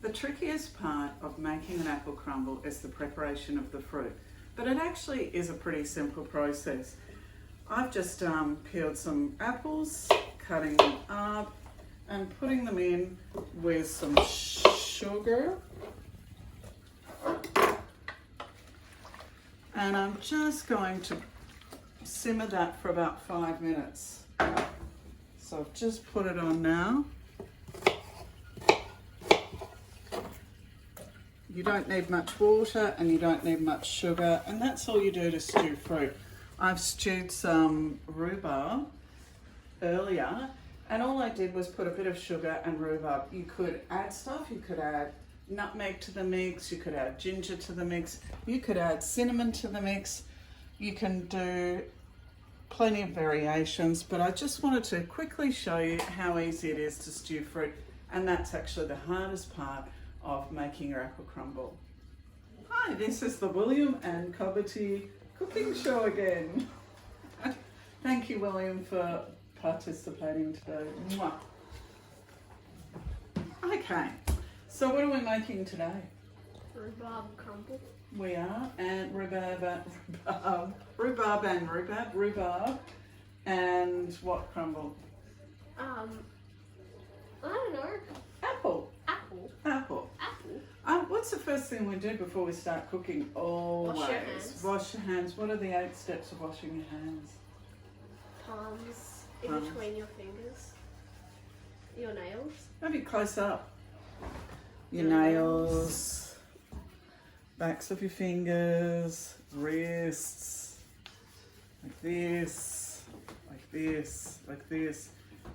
The trickiest part of making an apple crumble is the preparation of the fruit, but it actually is a pretty simple process. I've just peeled some apples, cutting them up and putting them in with some sugar. And I'm just going to simmer that for about 5 minutes. So I've just put it on now. You don't need much water and you don't need much sugar, and that's all you do to stew fruit. I've stewed some rhubarb earlier, and all I did was put a bit of sugar and rhubarb. You could add stuff, you could add nutmeg to the mix, you could add ginger to the mix, you could add cinnamon to the mix. You can do plenty of variations, but I just wanted to quickly show you how easy it is to stew fruit, and that's actually the hardest part of making your apple crumble. Hi, this is the William and Cobbetty cooking show again. Thank you, William, for participating today. Mwah. Okay, so what are we making today? Rhubarb crumble. We are, and rhubarb and what crumble? I don't know. Apple. Apple. Apple. Apple. What's the first thing we do before we start cooking? Always. Wash your hands. Wash your hands. What are the 8 steps of washing your hands? Palms in Palms. between your fingers. Your nails. Maybe close up. Your Nails. nails, backs of your fingers, wrists, like this, like this, like this,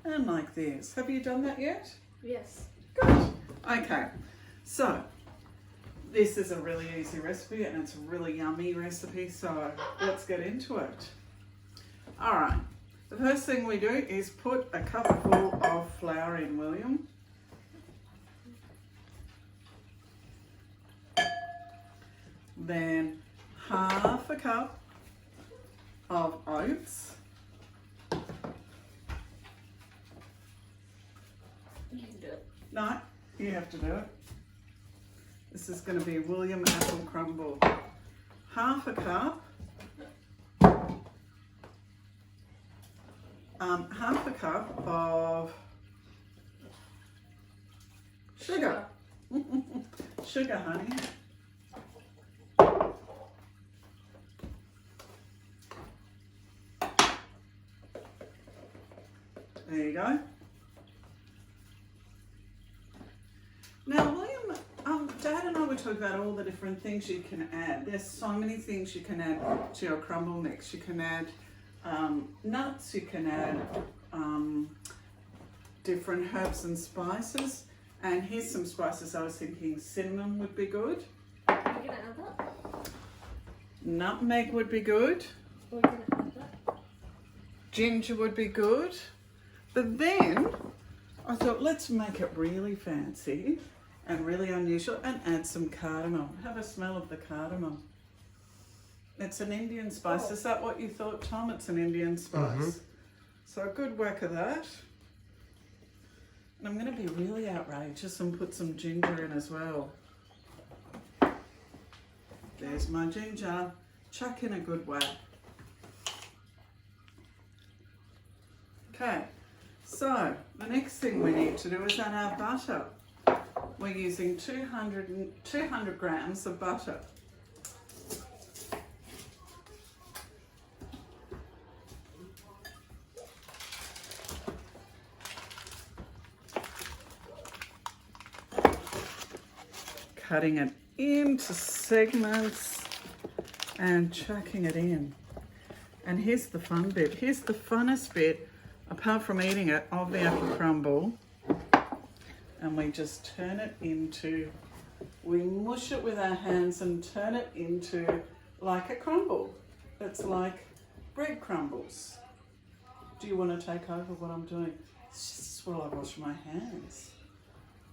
and like this. Have you done that yet? Yes. Good. Okay, so this is a really easy recipe and it's a really yummy recipe, so let's get into it. All right, the first thing we do is put a cupful of flour in, William. Then half a cup of oats. You can do it. No, you have to do it. This is going to be William apple crumble. Half a cup. Half a cup of sugar. Sugar, honey. There you go. Now, William, Dad and I were talking about all the different things you can add. There's so many things you can add to your crumble mix. You can add nuts, you can add different herbs and spices. And here's some spices. I was thinking cinnamon would be good. Are you going to add that? Nutmeg would be good. Are you going to add that? Ginger would be good. But then I thought, let's make it really fancy and really unusual and add some cardamom. Have a smell of the cardamom. It's an Indian spice. Oh. Is that what you thought, Tom? It's an Indian spice. So a good whack of that. And I'm going to be really outrageous and put some ginger in as well. There's my ginger. Chuck in a good whack. Okay. So, the next thing we need to do is add our butter. We're using 200 grams of butter. Cutting it into segments and chucking it in. And here's the fun bit. Here's the funnest bit, apart from eating it, of the apple crumble. And we just turn it into, we mush it with our hands and turn it into like a crumble. It's like bread crumbles. Do you want to take over what I'm doing? It's just while I wash my hands,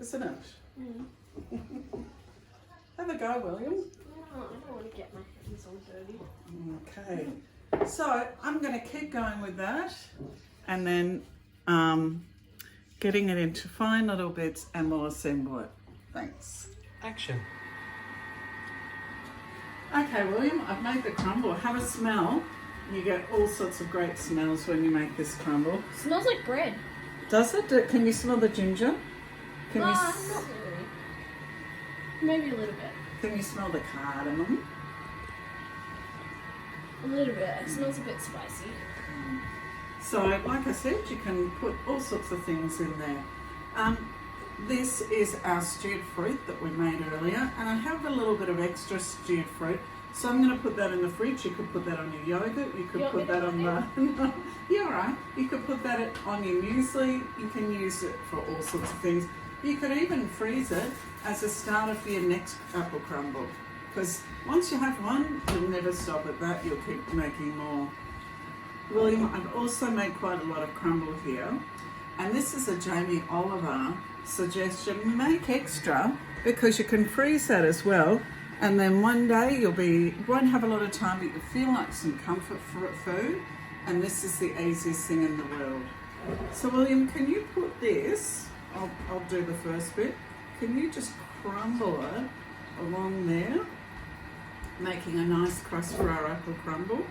isn't it? Mm. Have a go, William. No, I don't want to get my hands all dirty. Okay, so I'm going to keep going with that and then getting it into fine little bits and we'll assemble it. Thanks. Action. Okay, William, I've made the crumble. Have a smell. You get all sorts of great smells when you make this crumble. Smells like bread. Does it? Can you smell the ginger? Can you, Not really. Maybe a little bit. can you smell the cardamom? A little bit. It smells a bit spicy. So, like I said, you can put all sorts of things in there. This is our stewed fruit that we made earlier, and I have a little bit of extra stewed fruit. So I'm going to put that in the fridge. You could put that on your yogurt. You could put that on the... You're right. You could put that on your muesli. You can use it for all sorts of things. You could even freeze it as a starter for your next apple crumble. Because once you have one, you'll never stop at that. You'll keep making more. William, I've also made quite a lot of crumble here. And this is a Jamie Oliver suggestion. Make extra because you can freeze that as well. And then one day won't have a lot of time, but you feel like some comfort food. And this is the easiest thing in the world. So William, can you put this, I'll do the first bit. Can you just crumble it along there, making a nice crust for our apple crumble?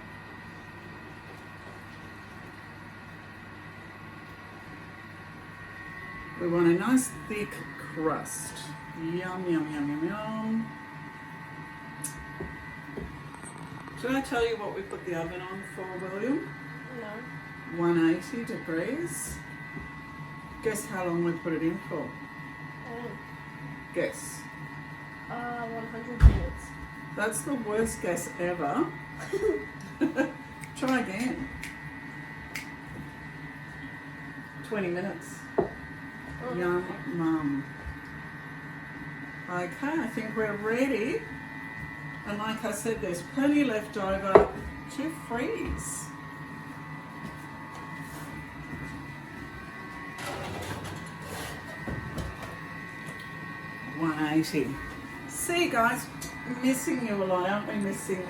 We want a nice thick crust. Yum, yum, yum, yum, yum. Should I tell you what we put the oven on for, William? No. 180 degrees. Guess how long we put it in for? Guess. 100 minutes. That's the worst guess ever. Try again. 20 minutes. Yum, mum. Okay, I think we're ready. And like I said, there's plenty left over to freeze. $180. See you guys, missing you a lot, aren't we? Missing